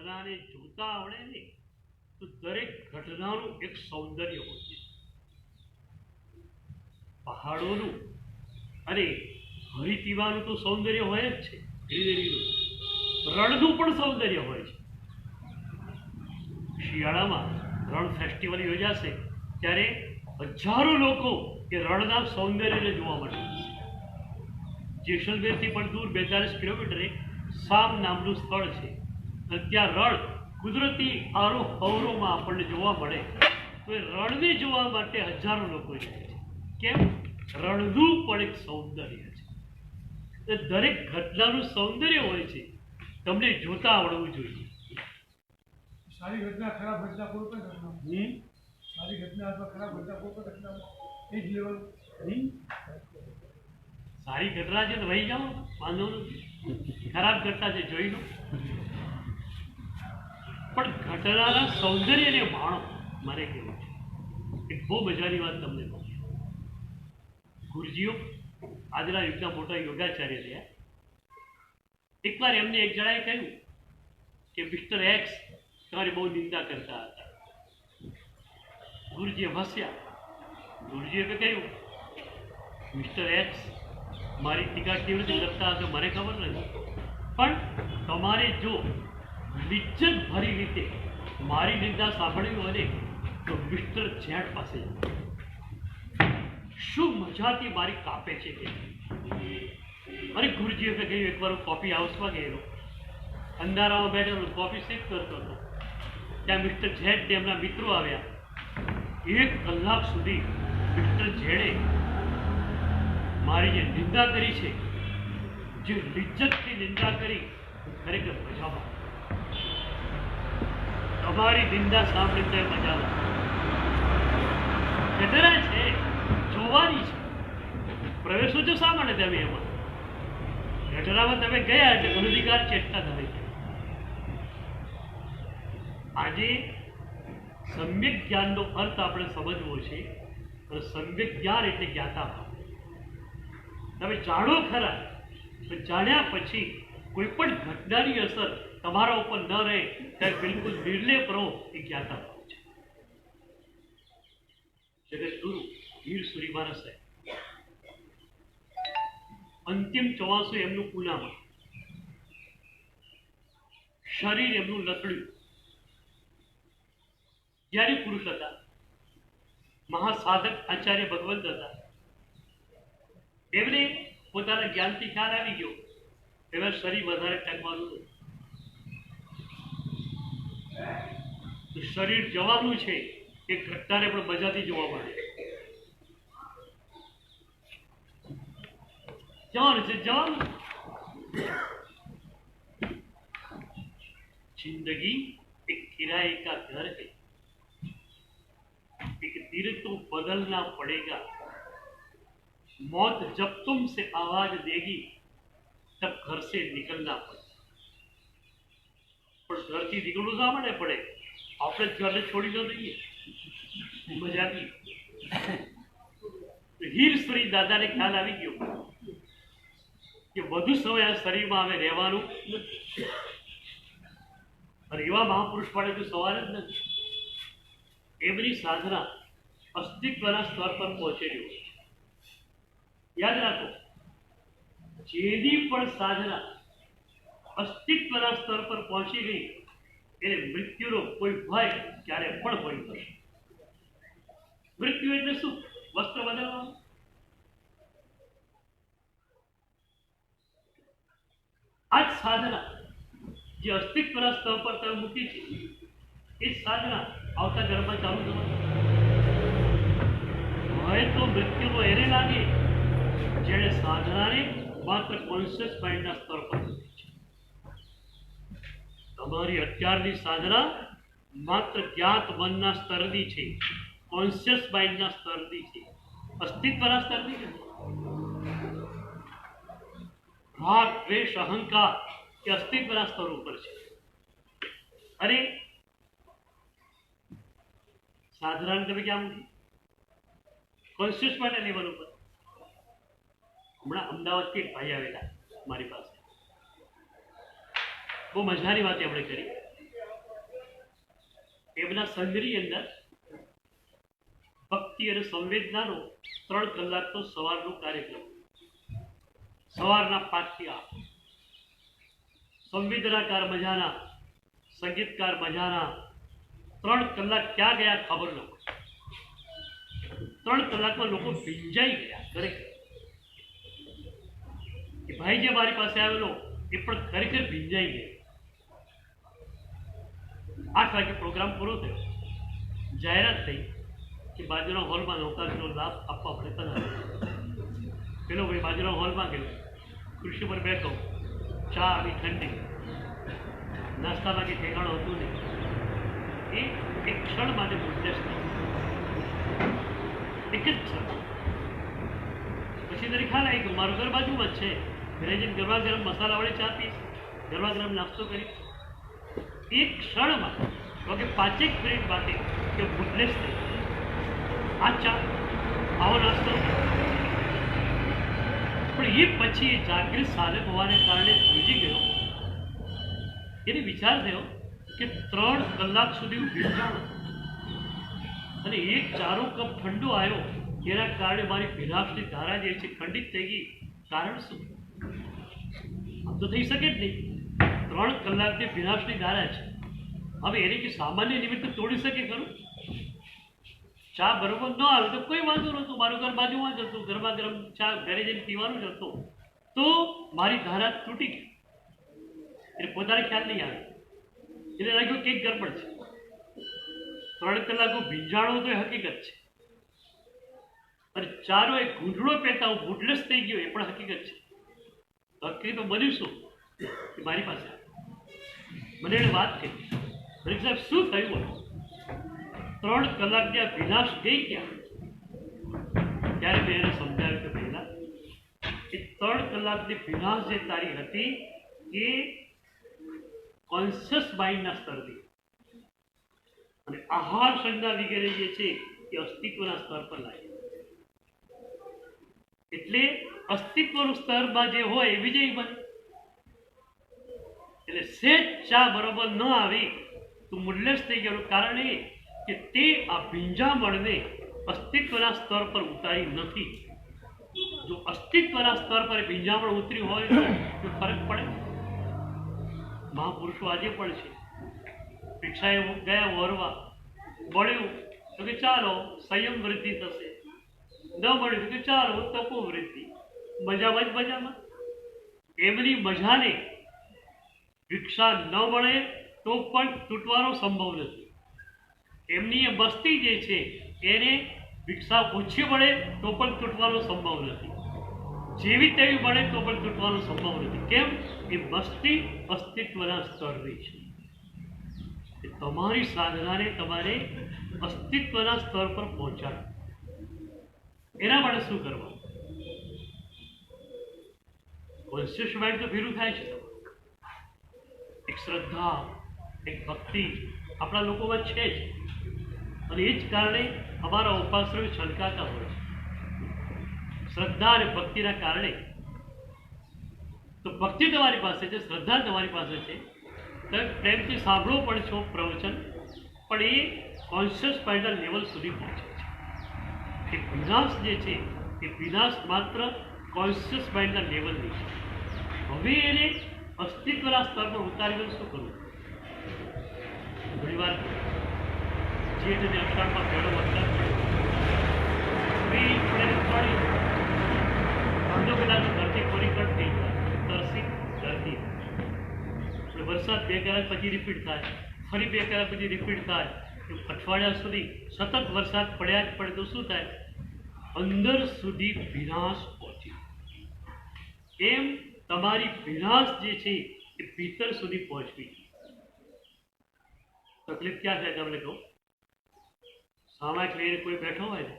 ઘટનાને જોતા આવડે ને તો દરેક ઘટનાનું એક સૌંદર્ય હોય છે. પહાડોનું અને હરિતીવાનું તો સૌંદર્ય હોય જ છે, ગ્રીનરીનું. રણનું પણ સૌંદર્ય હોય છે. શિયાળામાં રણ ફેસ્ટિવલ યોજાશે ત્યારે હજારો લોકો એ રણના સૌંદર્યને જોવા મળે છે. જેસલમેરથી પણ દૂર 42 કિલોમીટરે સામ નામનું સ્થળ છે અને ત્યાં રણ કુદરતી આરોહરોમાં આપણને જોવા મળે. તો એ રણને જોવા માટે હજારો લોકો જાય છે. કેમ? રણનું પણ એક સૌંદર્ય છે. દરેક ઘટનાનું સૌંદર્ય હોય છે, તમને જોતા આવડવું જોઈએ. સારી ઘટના ખરાબ ઘટના કોઈ પણ ઘટના સારી ઘટના અથવા ખરાબ ઘટના કોઈ પણ ઘટના એ જ લેવલ સારી ઘટના છે તો વહી જાઓ, વાંધો નથી. ખરાબ ઘટના છે જોઈ લો, પણ ઘટનાના સૌંદર્યને માણો. મારે કહેવું છે એક બહુ મજાની વાત તમને કહું. ગુરુજીઓ આજના યુગના મોટા યોગાચાર્ય રહ્યા. એકવાર એમને એક જણાએ કહ્યું કે મિસ્ટર એક્સ તમારી બહુ નિંદા કરતા હતા. ગુરુજીએ હસ્યા. ગુરુજીએ કહ્યું, મિસ્ટર એક્સ મારી ટીકા કેવી રીતે કરતા હશે મને ખબર નથી, પણ તમારે જો લિજ્જત ભરી રીતે મારી નિંદા સાંભળવી હોય ને તો મિસ્ટર ઝેડ પાસે શું મજાથી મારી કાપે છે કે. અરે ગુરુજીએ કહ્યું, એકવાર હું કોફી હાઉસમાં ગયેલો, અંધારામાં બેઠેલો કોફી સિપ કરતો હતો. ત્યાં મિસ્ટર ઝેડ ને એમના મિત્રો આવ્યા. 1 કલાક સુધી મિસ્ટર ઝેડે મારી જે નિંદા કરી છે, જે લિજ્જતથી નિંદા કરી, ખરેખર મજામાં. તમારી નિંદા સાંભળીને મજામાં. ઘટના છે, જોવાની છે. પ્રવેશો છો શા માટે તમે એમાં? ઘટનામાં તમે ગયા એટલે અનધિકાર ચેષ્ટા તમે છે. આજે સમ્યક જ્ઞાનનો અર્થ આપણે સમજવો છે. અને સમ્યક જ્ઞાન એટલે જ્ઞાતા ભાવ. તમે જાણો ખરા, પણ જાણ્યા પછી કોઈ પણ ઘટનાની અસર તમારા ઉપર ન રહે ત્યારે બિલકુલ નિર્લેપ રહો, એ જ્ઞાતા ભાવ છે. જગતગુરુ વીર સુરી મહારાજ સાહેબ અંતિમ 84 એમનું પૂનામાં, શરીર એમનું લથડ્યું. જ્ઞાની પુરુષ હતા, મહાસાધક આચાર્ય ભગવંત હતા. એમને પોતાના જ્ઞાનથી ખ્યાલ આવી ગયો એમાં શરીર વધારે ટકવાનું નથી. તો શરીર જવાનું છે એ ઘટનાને પણ મજાથી જોવા મળે. જવાનું છે, જવાનું. जिंदगी एक किराए का घर है, एक दिन तो बदलना पड़ेगा. मौत जब तुमसे आवाज देगी तब घर से निकलना पड़ेगा. પણ ઘરથી નીકળવું શા માટે પડે? આપણે ઘરને છોડી દો દઈએ મજાથી. હીરશ્રી દાદાને ખ્યાલ આવી ગયો કે વધુ સમય આ શરીરમાં હવે રહેવાનું નથી. અને એવા મહાપુરુષ માટે તો સવાલ જ નથી. એમની સાધના અસ્તિત્વના સ્તર પર પહોંચેલી હોય. યાદ રાખો, જેની પણ સાધના અસ્તિત્વના સ્તર પર પહોંચી ગઈ એને મૃત્યુનો કોઈ ભય ક્યારે પણ હોય નથી. મૃત્યુ એટલે શું? વસ્ત્ર બદલવાનું. આ જ સાધના જે અસ્તિત્વના સ્તર પર તમે મૂકી છે, એ સાધના આવતા જન્મમાં ચાલુ કરવાની. ભય તો મૃત્યુનો એને લાગે જેણે સાધનાને માત્ર કોન્શિયસ માઇન્ડના સ્તર પર મૂકી છે. તમારી અત્યારની સાધના માત્ર જ્ઞાત મનના સ્તરની છે, કોન્શિયસ માઇન્ડના સ્તરની છે, અસ્તિત્વના સ્તરની છે. રાગ, દ્વેષ, અહંકાર એ અસ્તિત્વના સ્તર ઉપર છે. અને સાધનાને તમે ક્યાં મૂકી? કોન્શિયસ માઇન્ડ લેવલ ઉપર. હમણાં અમદાવાદથી એક ભાઈ આવેલા મારી પાસે. બહુ મજાની વાત એમણે કરી. એમના સંઘની અંદર ભક્તિ અને સંવેદનાનો 3 કલાકનો સવારનો કાર્યક્રમ, સવારના 5 થી 8, સંવેદનાકાર મજાના, સંગીતકાર મજાના 3 કલાક ક્યાં ગયા ખબર ન પડી. 3 કલાકમાં લોકો ભીંજાઈ ગયા ખરેખર. એ ભાઈ જે મારી પાસે આવેલો એ પણ ખરેખર ભીંજાઈ ગયા. 8 વાગે પ્રોગ્રામ પૂરો થયો, જાહેરાત થઈ કે બાજુના હોલમાં અવકાશનો લાભ આપવા આપણે પધારે. પેલો ભાઈ બાજુના હોલમાં ગયો, ખુરશી પર બેઠો, ચા આવી ઠંડી, નાસ્તામાં કે ઠેકાણું હતું નહીં. એ એક ક્ષણ માટે ઉદ્દેશ થઈ, એક જ ક્ષણ. પછી તને ખ્યાલ આવી કે મારું ઘર બાજુમાં જ છે, ઘરે જઈને ગરમા ગરમ મસાલાવાળી ચા પીશ, ગરમા ગરમ નાસ્તો કરી. એક ક્ષણમાં તો કે 5 મિનિટ માટે કે ભૂતલેસ થઈ, આ ચા, આવો નાસ્તો. પણ એ પછી એ જાગૃત સાધક હોવાને કારણે ધ્રુજી ગયો. એને વિચાર થયો કે 3 કલાક સુધી હું ભીંજાણો અને એક ચારો કપ ઠંડો આવ્યો, જેના કારણે મારી ભીનાશની ધારા જે છે ખંડિત થઈ ગઈ. કારણ શું? આમ તો થઈ શકે જ નહીં. 3 કલાકની ભીનાશની ધારા છે. હવે એને કે સામાન્ય નિમિત્તે તોડી શકે ખરું? ચા બરોબર ન આવે તો કોઈ વાંધો નહોતું, મારું ઘર બાજુમાં જ હતું, ગરમા ગરમ ચા ઘરે જઈને પીવાનું જ હતું, તો મારી ધારા તૂટી ગઈ. એટલે પોતાને ખ્યાલ નહીં આવે, એટલે લાગ્યું કે એક ગરબડ છે. 3 કલાકો ભીંજાણો તો એ હકીકત છે, અને ચારો એક ઘૂંટડો પહેતા હું ભૂટલેસ થઈ ગયો એ પણ હકીકત છે. હકીકત બન્યું શું કે મારી પાસે મને એને વાત કરી, મને સાહેબ શું થયું? 3 કલાકની આ વિનાશ ગઈ ક્યાં? ત્યારે મેં એને સમજાવ્યું કે પહેલા એ 3 કલાકની વિનાશ જે તારી હતી એ કોન્શિયસ માઇન્ડના સ્તરથી, અને આહાર સંજ્ઞા વગેરે જે છે એ અસ્તિત્વના સ્તર પર લાગે. એટલે અસ્તિત્વનું સ્તરમાં જે હોય એ વિજયી બને. એટલે સેજ ચા બરોબર ન આવી તો મૂલ્યસ થઈ ગયું. કારણ એ કે તે આ ભીંજામણને અસ્તિત્વના સ્તર પર ઉતારી નથી. જો અસ્તિત્વના સ્તર પર ભીંજામણ ઉતરી હોય તો ફરક પડે. મહાપુરુષો આજે પણ છે. ભિક્ષાએ ગયા વરવા, મળ્યું તો કે ચાલો સંયમ વૃદ્ધિ થશે, ન મળ્યું તો ચાલો તપો વૃદ્ધિ. મજામાં જ મજામાં. એમની મજાને ભિક્ષા ન મળે તો પણ તૂટવાનો સંભવ નથી. એમની એ બસ્તી જે છે એને ભિક્ષા ઓછી મળે તો પણ તૂટવાનો સંભવ નથી. જેવી તેવી મળે તો પણ તૂટવાનો સંભવ નથી. કેમ? એ બસ્તી અસ્તિત્વના સ્તરની છે. તમારી સાધનાને તમારે અસ્તિત્વના સ્તર પર પહોંચાડવું. એના માટે શું કરવાનું? કોન્શિયસ માઇન્ડ તો ભેરું થાય છે. એક શ્રદ્ધા, એક ભક્તિ આપણા લોકોમાં છે જ, અને એ જ કારણે અમારા ઉપાશ્રય છલકાતા હોય છે. શ્રદ્ધા અને ભક્તિના કારણે. તો ભક્તિ તમારી પાસે છે, શ્રદ્ધા તમારી પાસે છે, તમે પ્રેમથી સાંભળો પણ છો પ્રવચન, પણ એ કોન્શિયસ માઇન્ડના લેવલ સુધી પહોંચે છે. એ વિનાશ જે છે એ વિનાશ માત્ર કોન્શિયસ માઇન્ડના લેવલની છે. હવે એને અસ્તિત્વના સ્તર પર ઉતારીને શું કરવું? ઘણી વાર જે તેને અષાઢમાં પહેલો વરસાદ પડ્યો, વાંધો કદાચ ધરતી કોરી કટ થઈ જાય, તરસી ધરતી. વરસાદ 2 કલાક પછી રિપીટ થાય, ફરી 2 કલાક પછી રિપીટ થાય. અઠવાડિયા સુધી સતત વરસાદ પડ્યા જ પડે તો શું થાય? અંદર સુધી વિનાશ પહોંચી. એમ તમારી વિનાશ જે છે એ ભીતર સુધી પહોંચવી. તકલીફ ક્યાં છે તમને કહું? સામાયિક લઈને કોઈ બેઠો હોય ને,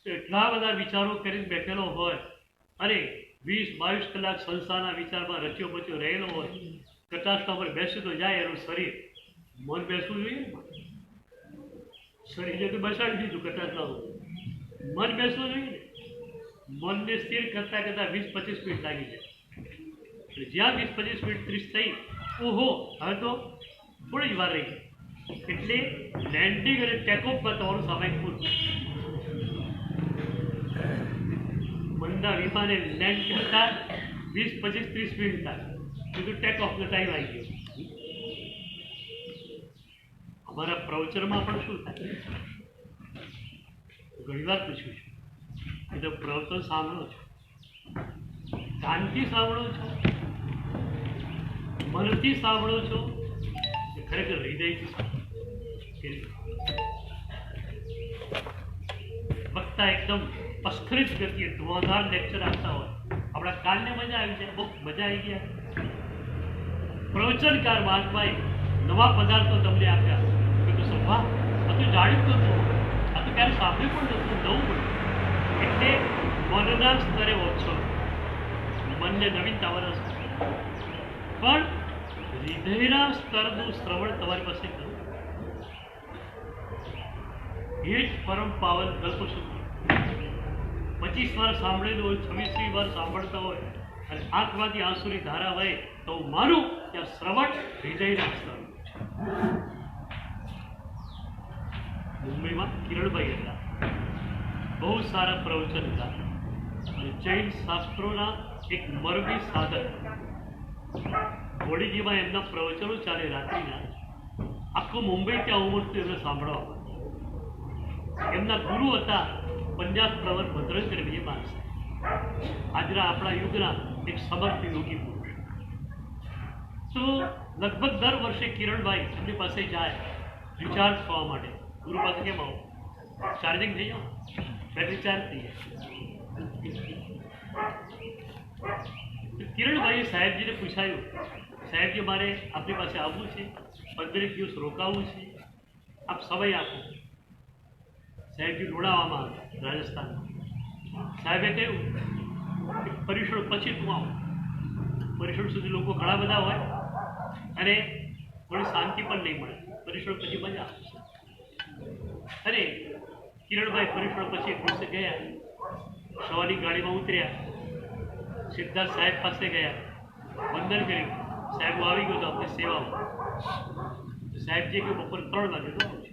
એટલા બધા વિચારો કરીને બેઠેલો હોય, અને 20-22 કલાક સંસ્થાના વિચારમાં રચ્યો પચ્યો રહેલો હોય, કટાક્ષા પર બેસી તો જાય એનું શરીર. મન બેસવું જોઈએ. શરીરે તો બેસાડી દીધું કટાક્ષામાં, મન બેસવું જોઈએ ને. મનને સ્થિર કરતા કરતાં 20-25 મિનિટ લાગી જાય. એટલે જ્યાં 20-25 મિનિટ 30 થઈ, ઓહો હવે તો થોડી જ વાર રહી. એટલે લેન્ડિંગ અને ટેકઓફમાં તમારું સામાયિક પૂરું. મંદા વિમાને લેન્ડ કરતા 20, 25, 30 મિનિટ થાય, બીજું ટેકઓફનો ટાઈમ આવી ગયો. અમારા પ્રવચનમાં પણ શું થાય, ઘણી વાર પૂછ્યું છું કે તમે પ્રવચન સાંભળો છો, કાનથી સાંભળો છો, મનથી સાંભળો છો, કે ખરેખર હૃદયથી સાંભળો? વક્તા એકદમ અસ્ખલિત ગતિએ ધુઆધાર લેક્ચર આપતા હોય, આપણા કાનને મજા આવી જાય, બહુ મજા આવી ગયા. પ્રવચનકાર મહાત્માએ નવા પદાર્થો તમને આપ્યા, તો વાહ, આ તો જાણ્યું નહોતું, આ તો ક્યારે સાંભળ્યું પણ નહોતું, નવું પણ. એટલે મનના સ્તરે ઓછો, મનને નવીનતા રસ, પણ હૃદયના સ્તરનું શ્રવણ તમારી પાસે કરવું, એ જ પરમ પાવન કલ્પ સૂત્ર. 25 વાર સાંભળેલું હોય, 26મી વાર સાંભળતા હોય અને આંખમાંથી આંસુની ધારા વહે, તો હું માનું કે આ શ્રવણ હૃદયના સ્તર. મુંબઈમાં કિરણભાઈ હતા, બહુ સારા પ્રવચનકાર અને જૈન શાસ્ત્રોના એક મરબી સાધક. હોડીજીમાં એમના પ્રવચનો ચાલે રાત્રિના, આખું મુંબઈ ત્યાં ઉમટતું એમને સાંભળવા મળે. એમના ગુરુ હતા પંજાબ પ્રવર ભદ્રેન્દ્ર વિજયપાલ સાહેબ, આજના આપણા યુગના એક સમર્થ યોગી પુરુષ. તો લગભગ દર વર્ષે કિરણભાઈ એમની પાસે જાય રિચાર્જ થવા માટે. ગુરુ પાસે કેમ આવો, ચાર્જિંગ થઈ જાઓ, બેટરી ચાર્જ થઈ જાય. કિરણભાઈએ સાહેબજીને પૂછાયું, સાહેબજી મારે આપની પાસે આવવું છે, 15 દિવસ રોકાવું છે, આપ સમય આપો. સાહેબજી લોણાવામાં હતા રાજસ્થાનમાં. સાહેબે કહ્યું કે પરીક્ષણ પછી તું આવો. પરીક્ષણ સુધી લોકો ઘણા બધા હોય અને થોડી શાંતિ પણ નહીં મળે, પરીક્ષણ પછી મજા આવશે. અને કિરણભાઈ પરીક્ષણ પછી એક દિવસે ગયા, સવારની ગાડીમાં ઉતર્યા, સિદ્ધાર્થ સાહેબ પાસે ગયા, વંદન કર્યું, સાહેબ હું આવી ગયો તો આપણી સેવામાં. સાહેબજીએ કહ્યું બપોર 3 વાગે તો આવું છે.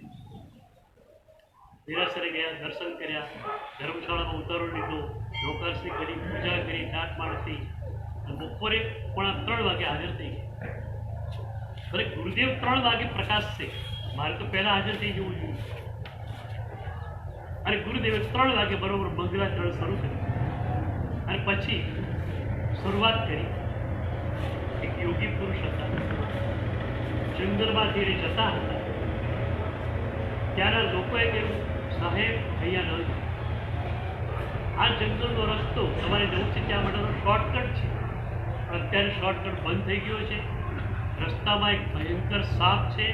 દેરાસરે ગયા, દર્શન કર્યા, ધર્મશાળામાં ઉતારો લીધો, નોકરશ્રી કરી, પૂજા કરી, ચાટ માણસી, અને બપોરે 3 વાગે હાજર થઈ ગયા. ભલે ગુરુદેવ 3 વાગે પ્રકાશ છે, મારે તો પહેલાં હાજર થઈ જવું જોઈએ. અને ગુરુદેવે 3 વાગે બરોબર મંગલાચરણ શરૂ કર્યું અને પછી શરૂઆત કરી. એક યોગી પુરુષ હતા, જંગલમાંથી જતા હતા. ત્યાંના લોકોએ કહ્યું, સાહેબ અહીંયા ન જાઓ, આ જંગલનો રસ્તો તમારે જવું છે ત્યાં માટેનો શોર્ટકટ છે, પણ અત્યારે શોર્ટકટ બંધ થઈ ગયો છે. રસ્તામાં એક ભયંકર સાપ છે,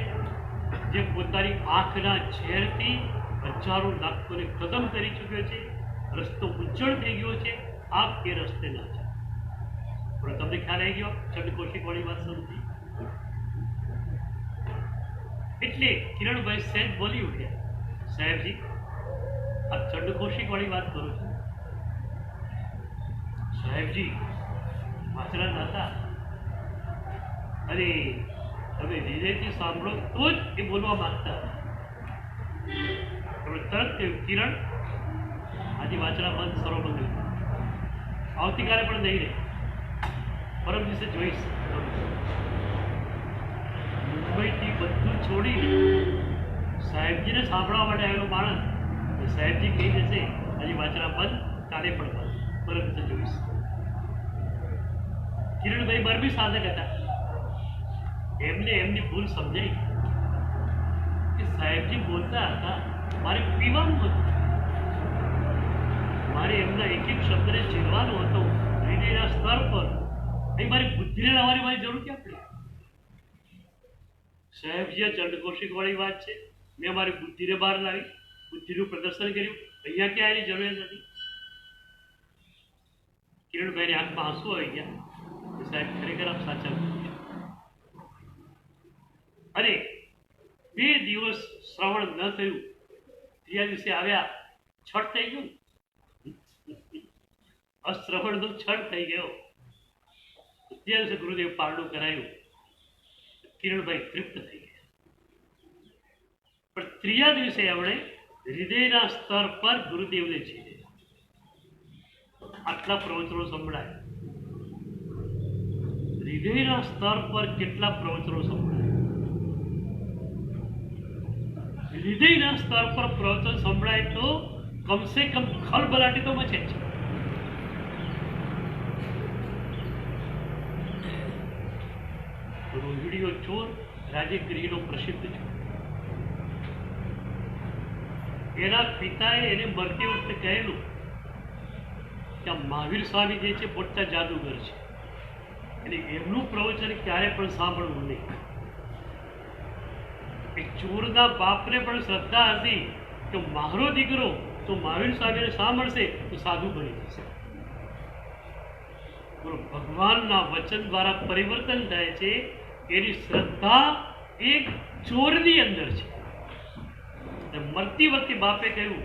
જે પોતાની આંખના ઝેરથી હજારો લાખોને કદમ કરી ચૂક્યો છે. રસ્તો ઉજ્જળ થઈ ગયો છે, આપ એ રસ્તે ના જાઓ. પણ તમને ખ્યાલ આવી ગયો, ચંદ્રકૌશિકવાળી વાત શરૂ થઈ. એટલે કિરણભાઈ સહેજ બોલી ઉઠ્યા, સાહેબજી આપ ચંડકૌશિકવાળી વાત કરો છો? સાહેબજી વાંચના હતા, અરે તમે હૃદયથી સાંભળો તો જ એ બોલવા માંગતા. તમે તરત કહ્યું, કિરણ આજે વાંચના બંધ, સરોવર બંધ, આવતીકાલે પણ નહીં રહે, પરમ દિવસે જોઈશ. મુંબઈથી બધું છોડી સાહેબજીને સાંભળવા માટે આવેલો માણસ, સાહેબજી કહી જશે આજે વાંચના બંધ, કાલે પણ બંધ, પરમ દિવસે જોઈશ. કિરણભાઈ બરબી સાધક હતા, એમને એમની ભૂલ સમજાઈ કે સાહેબજી બોલતા હતા, મારે પીવાનું હતું, મારે એમના એક એક શબ્દને ઝીલવાનો હતો હૃદયના સ્તર પર. અહીં મારી બુદ્ધિને લાવવાની મારી જરૂર ક્યાં પડી? સાહેબજીએ ચંડકૌશિકવાળી વાત છે, મેં મારી બુદ્ધિને બહાર લાવી, બુદ્ધિનું પ્રદર્શન કર્યું, અહીંયા ક્યાં એની જરૂરિયાત નથી. કિરણભાઈની આંખમાં આંસુ આવી ગયા, સાહેબ ખરેખર આપ સાચા બોલો છો. અને 2 દિવસ શ્રવણ ન થયું, 3જા દિવસે આવ્યા, છઠ થઈ ગયું, અશ્રવણનો છઠ થઈ ગયો. 3જા દિવસે ગુરુદેવ પારણું કરાયું, કિરણભાઈ તૃપ્ત થઈ ગયા. ત્રીજા દિવસે એમણે હૃદયના સ્તર પર ગુરુદેવને જીતે. આટલા પ્રવચનો સંભળાય. હૃદયના સ્તર પર કેટલા પ્રવચનો સંભળાય. હૃદયના સ્તર પર પ્રવચન સંભળાય તો કમસે કમ ખળભળાટી તો મચે છે. રોહિણીયો ચોર રાજગીરીનો પ્રસિદ્ધ છે. એના પિતાએ એને મરતી વખતે કહેલું કે આ મહાવીર સ્વામી જે છે મોટા જાદુગર છે, એટલે એમનું પ્રવચન ક્યારે પણ સાંભળવું નહીં. એ ચોરના બાપને પણ શ્રદ્ધા હતી કે મારો દીકરો તો મહાવીર સ્વામીને સાંભળશે તો સાધુ બની જશે. ભગવાનના વચન દ્વારા પરિવર્તન થાય છે. એની શ્રદ્ધા એક ચોરની અંદર છે. મરતી વખતે બાપે કહ્યું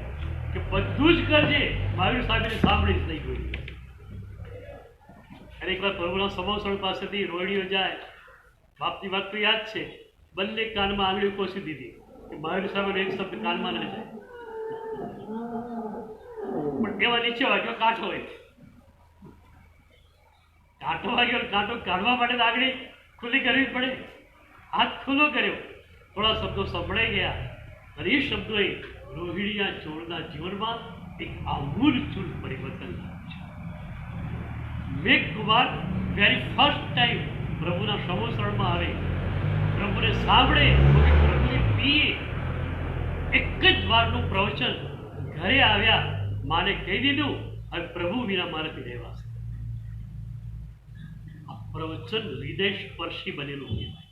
કે બધું જ કરજે, મહાવીર સ્વામીને સાંભળીશ નહીં કોઈ. અને એકવાર પ્રભુના સમોસણ પાસેથી રોહિણીઓ જાય. બાપની વાત તો યાદ છે. બંને કાનમાં આંગળી કોસી દીધી કે મહાવીર સ્વામીનો એક શબ્દ કાનમાં ન જાય. પણ એવા નીચે વાગ્યો કાંઠો હોય. કાંટો વાગ્યો, કાંટો કાઢવા માટે આંગળી ખુલ્લી કરવી પડે. હાથ ખુલ્લો કર્યો, થોડા શબ્દો સંભળાઈ ગયા. અને એ શબ્દોએ રોહિણીયા ચોરના જીવનમાં એક આમૂલચૂલ પરિવર્તન લાવ્યું છે. મેઘકુમાર વેરી ફર્સ્ટ ટાઈમ પ્રભુના સમોસણમાં આવે, પ્રભુને સાંભળે, પ્રભુને પીએ. એક જ વારનું પ્રવચન ઘરે આવ્યા, માને કહી દીધું હવે પ્રભુ વિના મારાથી રહેવાશે. આ પ્રવચન હૃદય સ્પર્શી બનેલું કહેવાય.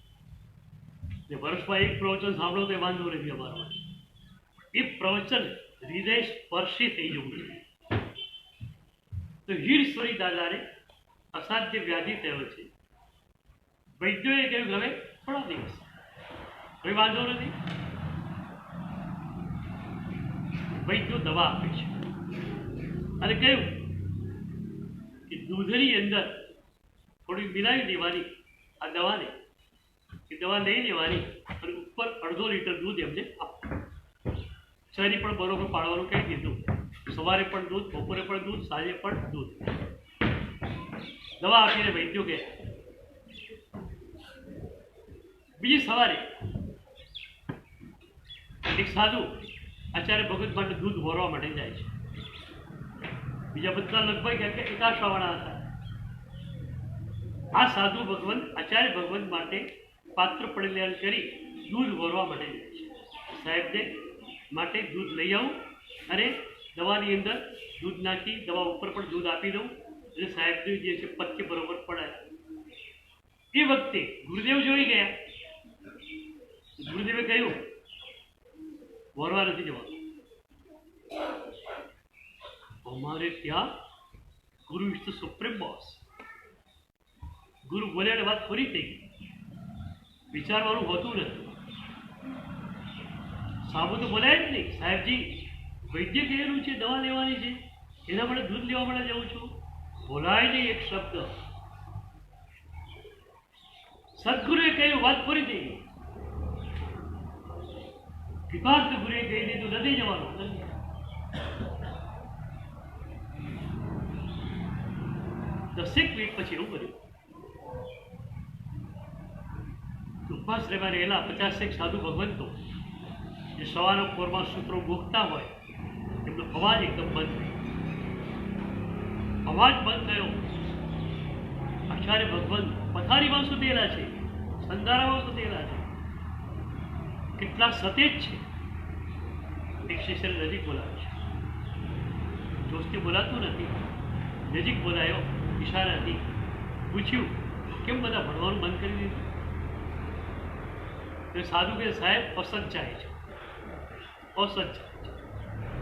વર્ષમાં એક પ્રવચન સાંભળો તો વાંધો નથી અમારો. એ પ્રવચન હૃદય સ્પર્શી થઈ જવું જોઈએ. તો હીરશ્વરી દાદાને અસાધ્ય વ્યાધિ થયો છે. વૈદ્યોએ કહ્યું હવે થોડા દિવસ કોઈ વાંધો નથી. વૈદ્યો દવા આપે છે અને કહ્યું કે દૂધની અંદર થોડી મિલાવી દેવાની આ દવાને. એ દવા લઈ લેવાની અને ઉપર અડધો લીટર દૂધ એમને આપવું. શરીર પણ બરોબર પાડવાનું કહી દીધું. સવારે પણ દૂધ, બપોરે પણ દૂધ, સાંજે પણ દૂધ. દવા આપીને વૈદ્યો ગયા. બીજી સવારે એક સાધુ આચાર્ય ભગત માટે દૂધ ભરવા માટે જાય છે. બીજા બધા લગભગ એકાશાવાળા હતા. આ સાધુ ભગવંત આચાર્ય ભગવંત માટે પાત્ર પરિધાન કરી દૂધ ભરવા માટે જાય છે. સાહેબને માટે દૂધ લઈ આવું અને દવાની અંદર દૂધ નાખી દવા ઉપર પણ દૂધ આપી દઉં એટલે સાહેબને જે છે પથ્ય બરોબર પડાય. એ વખતે ગુરુદેવ જોઈ ગયા. ગુરુદેવે કહ્યું ભરવા નથી જવાનું. અમારે ત્યાં ગુરુ ઇઝ ધ સુપ્રીમ બોસ. ગુરુ બોલ્યા વાત પૂરી થઈ ગઈ. વિચારવાનું હોતું નથી. સાબુ તો બોલાય જ નહીં. સાહેબજી વૈદ્ય કહેલું છે દવા લેવાની છે, એના માટે દૂધ લેવા માટે જાઉં છું. બોલાય નહીં એક શબ્દ. સદગુરુએ કહ્યું વાત પૂરી થઈ ગઈ. વિભાગ ગુરુએ કહી દીધું નથી જવાનું. 10 મિનિટ પછી એવું કર્યું. ઉપાશ્રયમાં રહેલા 50 સાધુ ભગવંતો જે સવારના પોરમાં સૂત્રો ગોખતા હોય એમનો અવાજ એકદમ બંધ થયો. અવાજ બંધ થયો. આચાર્ય ભગવંત પથારીમાં સુતેલા છે, સંધારામાં સુતેલા છે. કેટલા સતેજ છે. એક શિષ્યને નજીક બોલાવે છે. જોશથી બોલાતું નથી. નજીક બોલાયો ઈશારાથી. પૂછ્યું કેમ બધા ભણવાનું બંધ કરી દીધું? તો સાધુ કે સાહેબ અસંચાય છે, અસંચાય છે.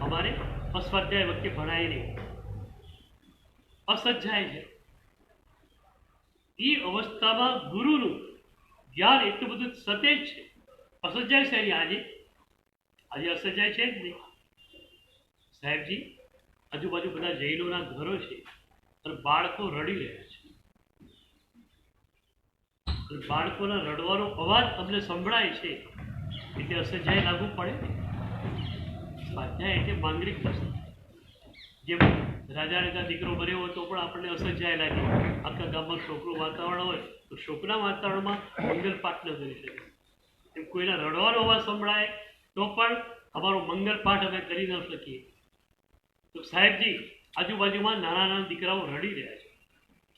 અમારે અસ્વાધ્યાય વખતે ભણાય નહીં. અસંચાય છે. એ અવસ્થામાં ગુરુનું જ્ઞાન એટલું બધું સતેજ છે. અસંચાય છે આજે અસંચાય છે જ નહીં. સાહેબજી આજુબાજુ બધા જૈનોના ઘરો છે અને બાળકો રડી રહ્યા છે. બાળકોના રડવાનો અવાજ અમને સંભળાય છે. એટલે અસહ્યાય લાગુ પડે. સ્વાધ્યાય એટલે માંગલિક વસ્તુ. જેમ રાજાને ત્યાં દીકરો બન્યો તો પણ આપણને અસહ્યાય લાગે. આખા ગામમાં શોકનું વાતાવરણ હોય તો શોકના વાતાવરણમાં મંગલ પાઠ ન કરી શકે. એમ કોઈના રડવાનો અવાજ સંભળાય તો પણ અમારો મંગલ પાઠ અમે કરી ન શકીએ. તો સાહેબજી આજુબાજુમાં નાના નાના દીકરાઓ રડી રહ્યા છે.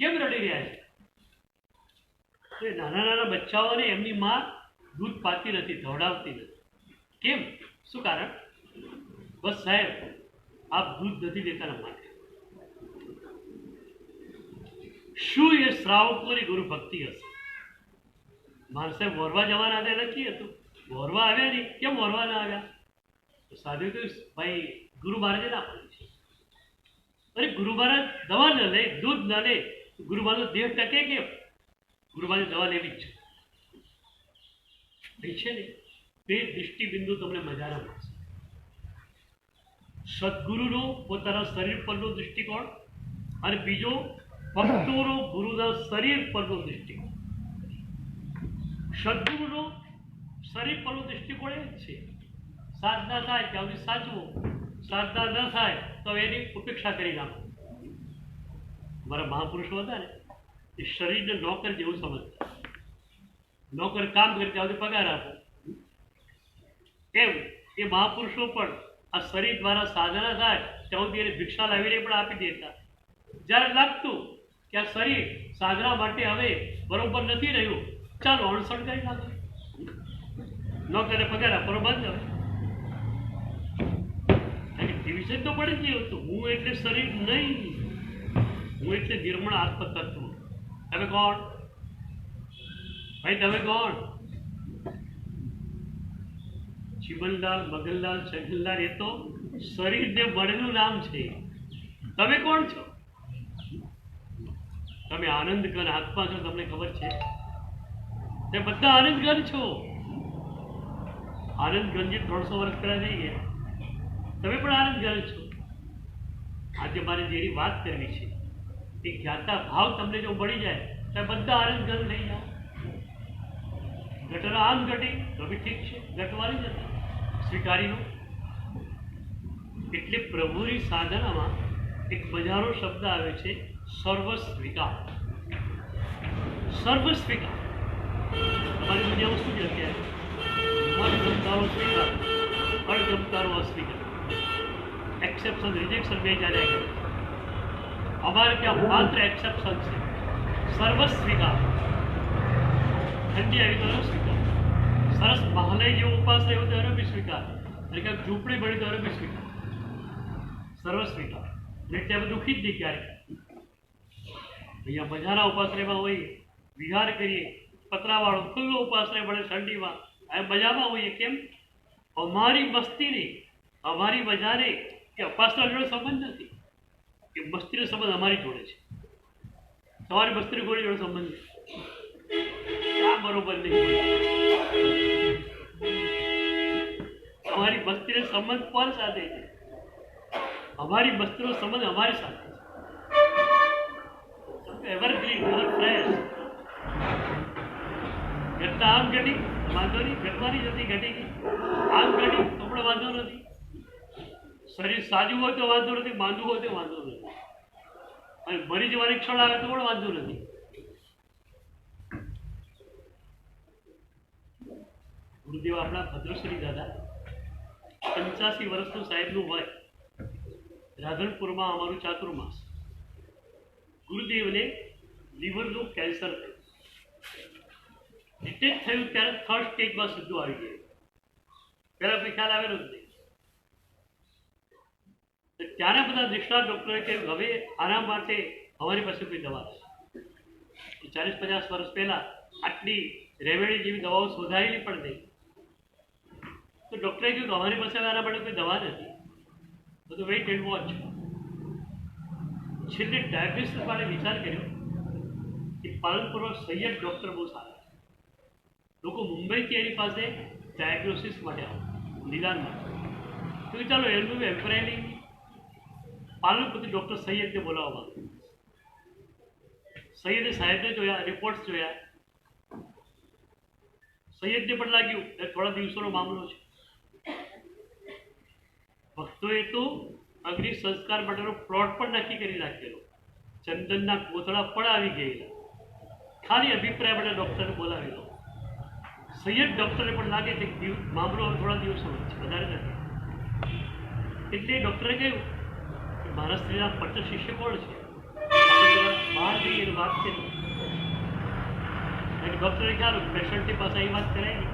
કેમ રડી રહ્યા છે? તો એ નાના નાના બચ્ચાઓને એમની માં દૂધ પાતી નથી, ધવડાવતી નથી. કેમ? શું કારણ? બસ સાહેબ, આપ દૂધ નથી દેતાના માટે. શું એ શ્રાવકોની ગુરુ ભક્તિ હશે? મારે સાહેબ વોરવા જવાના હતા નથી હતું, વોરવા આવ્યા નહીં. કેમ વોરવા ના આવ્યા? તો સાધુ કહ્યું, ભાઈ ગુરુ મહારાજે ના પાડી છે. અરે ગુરુ મહારાજ દવા ન લે, દૂધ ન લે, ગુરુ મહારાજ દેહ ટકે કેમ? ગુરુ મહારાજ દવા લેવી જ છે ને. બે દૃષ્ટિબિંદુ તમને મજાના મળશે. સદગુરુનો પોતાના શરીર પરનો દૃષ્ટિકોણ અને બીજો ભક્તોનો ગુરુના શરીર પરનો દૃષ્ટિકોણ. સદગુરુનો શરીર પરનો દૃષ્ટિકોણ એ જ છે, સાધના થાય ત્યાં સુધી સાચવો, સાધના ન થાય તો એની ઉપેક્ષા કરી નાખો. અમારા મહાપુરુષો હતા ને, એ શરીરને નોકર જેવું સમજતા. નોકર કામ કરે ત્યાં સુધી પગાર આપો. કેમ? એ મહાપુરુષો પણ આ શરીર દ્વારા સાધના થાય ત્યાં સુધી એને ભિક્ષા લાવીને પણ આપી દેતા. જ્યારે લાગતું કે આ શરીર સાધના માટે હવે બરોબર નથી રહ્યું, ચાલો અણસણ કરી નાખો, નોકરે પગાર આપવાનો બંધ. હવે ડિવિઝન તો પડી ગયું હતું. હું એટલે શરીર નહીં, હું એટલે નિર્મળ આત્મ તત્વ. તમે કોણ ભાઈ? તમે કોણ? ચીમનલાલ, મગનલાલ, છગનલાલ એ તો શરીરને મળેલું નામ છે. તમે કોણ છો? તમે આનંદ ઘન આત્મા છો, તમને ખબર છે? તે બધા આનંદ ઘન છો. આનંદ ઘન જે 300 વર્ષ પહેલા થઈ ગયા, તમે પણ આનંદ ઘન છો. આજે મારે જેની વાત કરવી છે એ જ્ઞાતા ભાવ તમને જો મળી જાય તો બધા આનંદ ઘન થઈ જાય. ઘટના આમ ઘટી તો બી ઠીક છે, ઘટવાની જ હતી, સ્વીકારીનો. એટલે પ્રભુની સાધનામાં એક મજાનો શબ્દ આવે છે, સર્વસ્વીકાર. સર્વસ્વીકાર. તમારી દુનિયામાં શું છે અત્યારે? મન ગમતારો સ્વીકાર, અણગમતારો અસ્વીકાર. એક્સેપ્શન રિજેક્શન બે ચાલ્યા કરે. અમારે ત્યાં માત્ર એક્સેપ્શન છે, સર્વસ્વીકાર. ઠંડી આવી તો સ્વીકાર, સરસ મહાલય જેવો ઉપાસ રહ્યો તો એનો બી સ્વીકાર, અને ક્યાંક ઝૂંપડી બની તો એનો બી સ્વીકાર. સર્વ સ્વીકાર. એટલે અમે દુઃખી જ નહીં ક્યારેક. અહીંયા મજાના ઉપાશ્રયમાં હોઈએ, વિહાર કરીએ, પતરાવાળો ખુલ્લો ઉપાશ્રય મળે ઠંડીમાં, આ મજામાં હોઈએ. કેમ? અમારી મસ્તીને, અમારી મજાને કે ઉપાસના જોડે સંબંધ નથી, કે મસ્તીનો સંબંધ અમારી જોડે છે. તમારી મસ્તીની ગોળી જોડે સંબંધ છે. આ બરોબર નહીં. અમારી મસ્તીનો સંબંધ કોણ સાથે છે? અમારી મસ્તીનો સંબંધ અમારી સાથે છે. Evergreen, ever fresh. ઘટના આમ ઘટી વાંધો નહીં, ઘટવાની જ હતી, ઘટી ગઈ. આમ ઘટી તો પણ વાંધો નથી. શરીર સાજું હોય તો વાંધો નથી, માંદું હોય તો વાંધો નથી, અને મરી જવાની ક્ષણ આવે તો પણ વાંધો નથી. ગુરુદેવ આપણા ભદ્રશ્રી દાદા 85 વર્ષનું સાહેબનું હોય, રાધનપુરમાં અમારું ચાતુર્માસ. ગુરુદેવને લીવરનું કેન્સર થયું. ડિટેક્ટ થયું ત્યારે 3rd સ્ટેજમાં સીધું આવી ગયું. પહેલાં કોઈ ખ્યાલ આવેલો જ નહીં. ત્યારે બધા નિષ્ણાત ડૉક્ટરે કહ્યું હવે આના માટે અમારી પાસે કોઈ દવા છે. 40-50 વર્ષ પહેલાં આટલી રેમેડી જેવી દવાઓ શોધાયેલી પણ નહીં. તો ડૉક્ટરે કહ્યું કે અમારી પાસે આના માટે કોઈ દવા નથી, બધું વેઇટ એન્ડ વોચ. છેલ્લે ડાયાબિટીસ માટે વિચાર કર્યો કે પાલનપુરનો સૈયદ ડૉક્ટર બહુ સારા છે. લોકો મુંબઈથી એની પાસે ડાયગ્નોસિસ માટે આવે, નિદાન માટે. તો ચાલો એનું એમ્પ્રાયલી પાલનપુરથી ડૉક્ટર સૈયદને બોલાવવા માંગ્યું. સૈયદે સાહેબને જોયા, રિપોર્ટ્સ જોયા. સૈયદને પણ લાગ્યું કે થોડા દિવસોનો મામલો છે. ભક્તોએ તો અગ્નિ સંસ્કાર માટેનો પ્લોટ પણ નક્કી કરી નાખેલો. ચંદનના કોથળા પણ આવી ગયેલા. ખાલી અભિપ્રાય માટે ડૉક્ટરને બોલાવેલો. સૈયદ ડૉક્ટરને પણ લાગે છે કે મામલો થોડા દિવસોનો છે, વધારે નથી. એટલે ડૉક્ટરે કહ્યું કે મારા સ્ત્રીના પટ્ટ શિષ્ય કોણ છે, આપણે જરા બહાર જઈએ એની વાત કરી. ડૉક્ટરે ખ્યાલ પેશન્ટની પાસે એ વાત કરાય નહીં.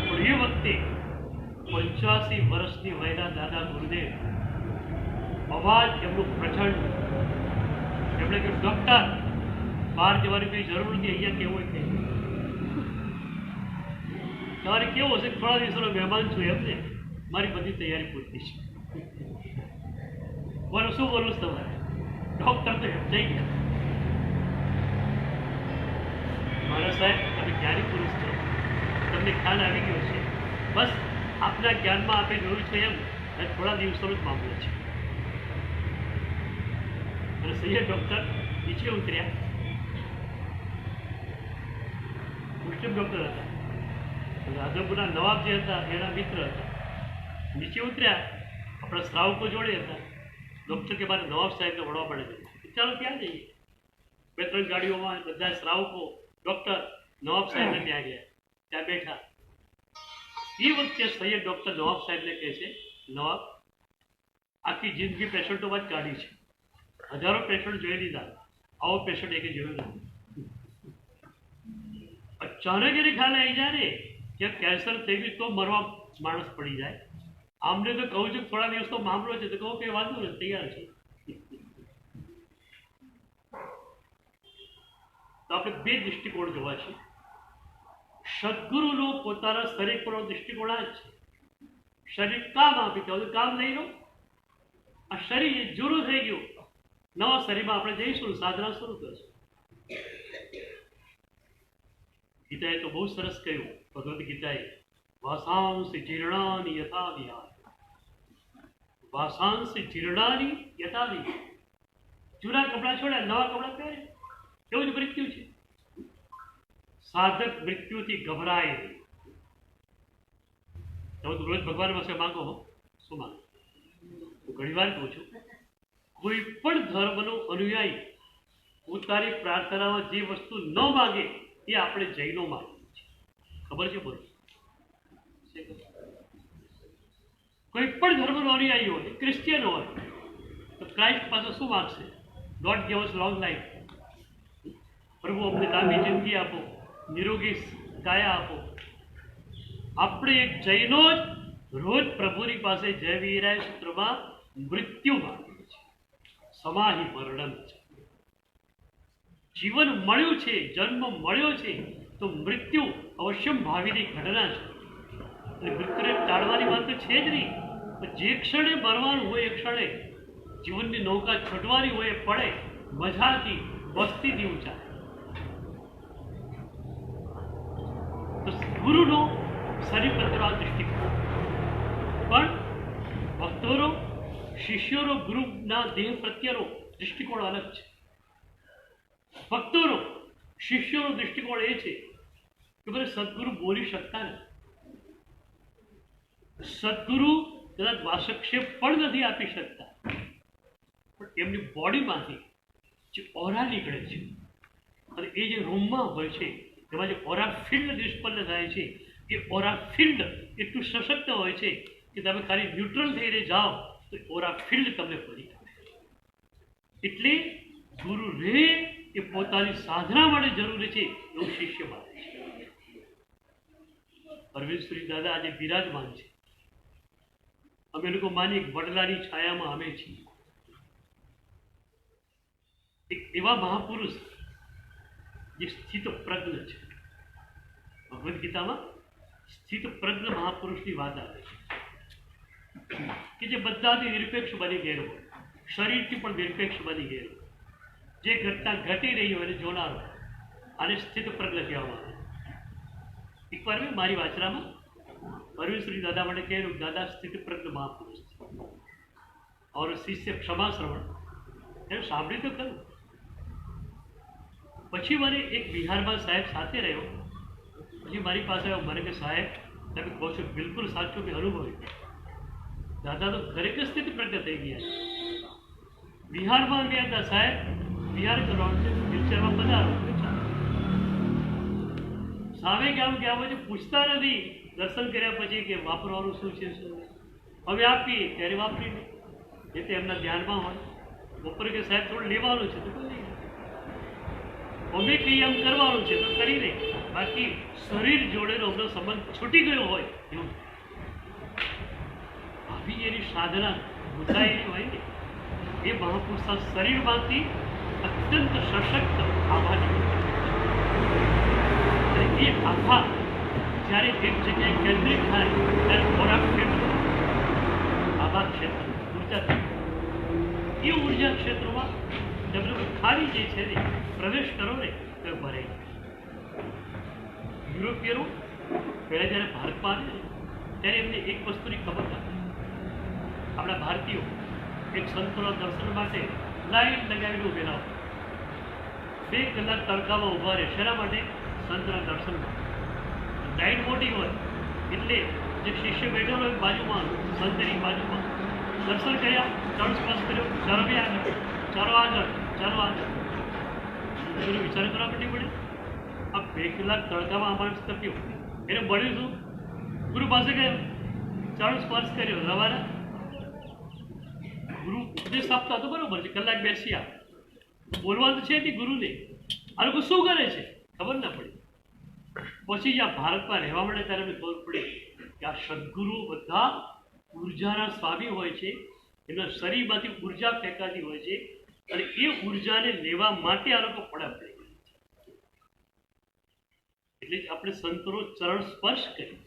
પણ એ વખતે 85 વર્ષની વયના દાદા ગુરુદેવ અવાજ એમનું પ્રચંડ. એમણે કહ્યું ડૉક્ટર બહાર જવાની કંઈ જરૂર નથી, અહીંયા કેવું હોય કંઈ તમારે કેવું હશે, થોડા દિવસોનો મહેમાન છું એમને, મારી બધી તૈયારી પૂરતી છે. બોલો શું બોલું તમારે? ડૉક્ટર તો જઈ ગયા. મારા સાહેબ તમે જ્ઞાની પુરુષ છો, તમને ખ્યાલ આવી ગયો છે. બસ આપના જ્ઞાનમાં આપણે જોયું છે એમ થોડા દિવસોનો જ મામલો છે. અને સૈયદ ડૉક્ટર નીચે ઉતર્યા. મુસ્લિમ ડૉક્ટર હતા. રાધનપુરના નવાબ જે હતા એના મિત્ર હતા. નીચે ઉતર્યા. આપણા શ્રાવકો જોડે હતા. ડૉક્ટર કે મારે નવાબ સાહેબને મળવા પડે છે. ચાલો ત્યાં જઈએ. 2-3 ગાડીઓમાં બધા શ્રાવકો ડૉક્ટર નવાબ સાહેબને ત્યાં ગયા. ત્યાં બેઠા. એ વખતે સૈયદ ડૉક્ટર નવાબ સાહેબને કહે છે, નવાબ આખી જિંદગી પેશન્ટોમાં જ કાઢી છે, હજારો પેશન્ટ જોઈ લીધા, આવો પેશન્ટ એકે જોયો નથી. અચાનક એને ખ્યાલ આવી જાય ને કે કેન્સર થઈ ગયું તો મરવા માણસ પડી જાય. આમને તો કહું છું થોડા દિવસનો મામલો છે, તો કહું કે વાંધો નથી, તૈયાર છે. તો આપણે 2 દૃષ્ટિકોણ જોવા છે. સદગુરુનો પોતાના શરીર પરનો દૃષ્ટિકોણ આ જ છે. શરીર કામ આપી તો કામ લઈ લો. આ શરીર જૂનું થઈ ગયું, નવા શરીરમાં આપણે જઈશું, સાધના શરૂ કરશું. ગીતાએ તો બહુ સરસ કહ્યું, ભગવદ્ ગીતાએ, વાસાંસી જીર્ણાની યથા વિહાર. વાસાંસી જીર્ણાની યથા વિહાર. જૂના કપડાં છોડ્યા, નવા કપડાં પહેરે. એવું જ મૃત્યુ છે. સાધક મૃત્યુથી ગભરાય નહીં. તમે તો રોજ ભગવાન પાસે માંગો હો, શું માંગો? હું ઘણી વાર કહું છું, કોઈ પણ ધર્મનો અનુયાયી પોતાની પ્રાર્થનામાં જે વસ્તુ ન માગે એ આપણે જૈનો માગીએ છીએ. ખબર છે બોલો? કોઈ પણ ધર્મનો અનુયાયી હોય, ક્રિશ્ચિયન હોય, તો ક્રાઇસ્ટ પાસે શું માગશે? ગોડ ગિવ અસ લોંગ લાઈફ. પ્રભુ અમને લાંબી જિંદગી આપો, નિરોગી કાયા આપો. આપણે એક જૈનો જ રોજ પ્રભુની પાસે જય વીરાય સૂત્રમાં મૃત્યુ માગીએ છીએ. સમાહિ મરણમ છે. જીવન મળ્યું છે, જન્મ મળ્યો છે, તો મૃત્યુ અવશ્યમ ભાવિની ઘટના છે. એટલે મૃત્યુને ટાળવાની વાત તો છે જ નહીં. પણ જે ક્ષણે મરવાનું હોય એ ક્ષણે જીવનની નૌકા છોડવાની હોય એ પડે, મજાથી મસ્તીથી ઊંચા. તો ગુરુનો શરીર પ્રત્યેનો દૃષ્ટિકોણ, પણ ભક્તોનો, શિષ્યોનો, ગુરુના દેહ પ્રત્યેનો દૃષ્ટિકોણ અલગ છે. ભક્તોનો, શિષ્યોનો દૃષ્ટિકોણ એ છે કે ભલે સદગુરુ બોલી શકતા નથી, સદગુરુ કદાચ વાસક્ષેપ પણ નથી આપી શકતા, પણ એમની બોડીમાંથી જે ઓરા નીકળે છે અને એ જે રૂમમાં હોય છે એમાં જે ઓરા ફિલ્ડ નિષ્પન્ન થાય છે, એ ઓરા ફિલ્ડ એટલું સશક્ત હોય છે કે તમે ખાલી ન્યુટ્રલ થઈને જાઓ તો ઓરા ફિલ્ડ તમને ફરી આપે. એટલે ગુરુ રે એ પોતાની સાધના માટે જરૂરી છે એવું શિષ્ય માને છે. પરમેશ્વરી દાદા આજે બિરાજમાન છે. અમે લોકો માની વડલાની છાયામાં અમે છીએ. એક એવા મહાપુરુષ જે સ્થિત પ્રજ્ઞ છે. ભગવદ્ ગીતામાં સ્થિત પ્રજ્ઞ મહાપુરુષની વાત આવે છે કે જે બધાથી નિરપેક્ષ બની ગયેલો હોય, શરીરથી પણ નિરપેક્ષ બની ગયેલો, જે ઘટના ઘટી રહી હોય એને જોનારો, આને સ્થિત પ્રજ્ઞ કહેવામાં આવે. એકવાર મેં મારી વાચરામાં પરમેશ્વરી દાદા માટે કહેલું, દાદા સ્થિત પ્રજ્ઞ મહાપુરુષ છે. और શિષ્ય ક્ષમા શ્રવણ એને સાંભળી તો ખરું. પછી મને એક બિહારમાં સાહેબ સાથે રહ્યો, પછી મારી પાસે આવ્યો, મને કે સાહેબ તમે કહો છો બિલકુલ સાચું કે અનુભવી, દાદા તો ખરેખર સ્થિતિ પ્રગટ થઈ ગયા છે. બિહારમાં ગયા હતા સાહેબ, બિહાર કરવાનું છે, વ્હીલચેરમાં પધારો, સામે કેમ ગયા પછી પૂછતા નથી દર્શન કર્યા પછી કે વાપરવાનું શું છે શું નહીં. હવે આપીએ ત્યારે વાપરી નહીં, એ તો એમના ધ્યાનમાં હોય. બપોરે કે સાહેબ થોડું લેવાનું છે તો લઈ, અમે કહીએ એમ કરવાનું છે તો કરી દે, બાકી શરીર જોડેનો આપણો સંબંધ છૂટી ગયો હોય એવું આવી એની સાધના ગુંથાયેલી હોય ને એ મહાપુરુષના શરીરમાંથી અત્યંત સશક્ત આભા નીકળે. એ આભા જ્યારે એક જગ્યાએ કેન્દ્રિત થાય ત્યારે ખોરાક ક્ષેત્ર, આભા ક્ષેત્ર, ઉર્જા, એ ઉર્જા ક્ષેત્રોમાં તમે ખાલી જે છે ને પ્રવેશ કરો ને તો ભરે. યુરોપિયનો પહેલાં જ્યારે ભારતમાં આવે ત્યારે એમને એક વસ્તુની ખબર હતી, આપણા ભારતીયો એક સંતોના દર્શન માટે લાઈન લગાવીને ઉભેલા હોય, 2 કલાક તડકામાં ઊભા રહે. શેના માટે? સંતના દર્શન માટે. લાઈન મોટી હોય એટલે જે શિષ્ય બેઠેલો હોય બાજુમાં, સંતની બાજુમાં દર્શન કર્યા, ચરણ સ્પર્શ કર્યો, ચાલો બી આગળ, ચાલો આગળ, ચાલો આગળ. એનો વિચાર કરવા માટે પડે. આ 2 કલાક તડકામાં અમારે તપ્યો, એને મળ્યું શું? ગુરુ પાસે ગયો, ચરણ સ્પર્શ કર્યો, રવાના. ગુરુ ઉપદેશ આપતો હતો બરોબર છે, કલાક બેસ્યા, બોલવાનું છે તે ગુરુને. આ લોકો શું કરે છે ખબર ના પડી. પછી જ્યાં ભારતમાં રહેવા મળે ત્યારે અમને ખબર પડી કે આ સદગુરુ બધા ઉર્જાના સ્વામી હોય છે, એમના શરીરમાંથી ઉર્જા ફેંકાતી હોય છે અને એ ઉર્જાને લેવા માટે આ લોકો પડા પડી ગયા છે. એટલે જ આપણે સંતોનો ચરણ સ્પર્શ કરીએ,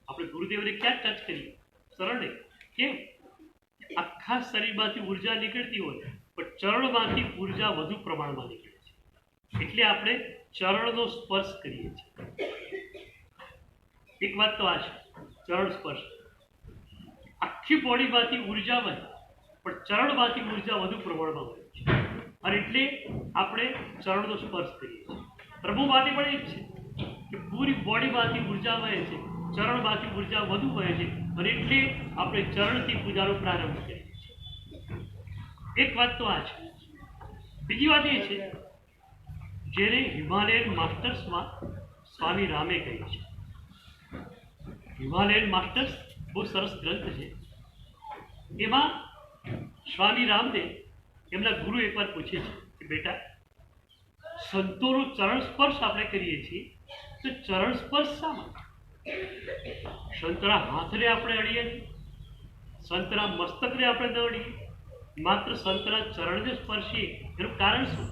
આપણે ગુરુદેવને ક્યાં ટચ કરીએ? ચરણે. કેમ? આખા શરીરમાંથી ઉર્જા નીકળતી હોય પણ ચરણમાંથી ઉર્જા વધુ પ્રમાણમાં નીકળે છે, એટલે આપણે ચરણનો સ્પર્શ કરીએ છીએ. એક વાત તો આ છે, ચરણ સ્પર્શ આખી બોડીમાંથી ઉર્જા વધે પણ ચરણમાંથી ઉર્જા વધુ પ્રમાણમાં વધે છે, અને એટલે આપણે ચરણનો સ્પર્શ કરીએ છીએ. પ્રભુ માટે પણ એ જ છે કે પૂરી બોડીમાંથી ઉર્જા વહે છે, ચરણમાંથી ઉર્જા વધુ વહે છે, અને એટલે આપણે ચરણથી પૂજાનો પ્રારંભ કરીએ છીએ. એક વાત તો આ છે. બીજી વાત એ છે જેને હિમાલયન માસ્ટર્સમાં સ્વામી રામે કહી છે. હિમાલયન માસ્ટર્સ બહુ સરસ ગ્રંથ છે. એમાં સ્વામી રામને એમના ગુરુ એકવાર પૂછે છે કે બેટા, સંતોનો ચરણ સ્પર્શ આપણે કરીએ છીએ તો ચરણ સ્પર્શ શા માટે? સંતના હાથને આપણે અડીએ છીએ, સંતના મસ્તકને આપણે ન અડીએ, માત્ર સંતના ચરણને સ્પર્શીએ, એનું કારણ શું?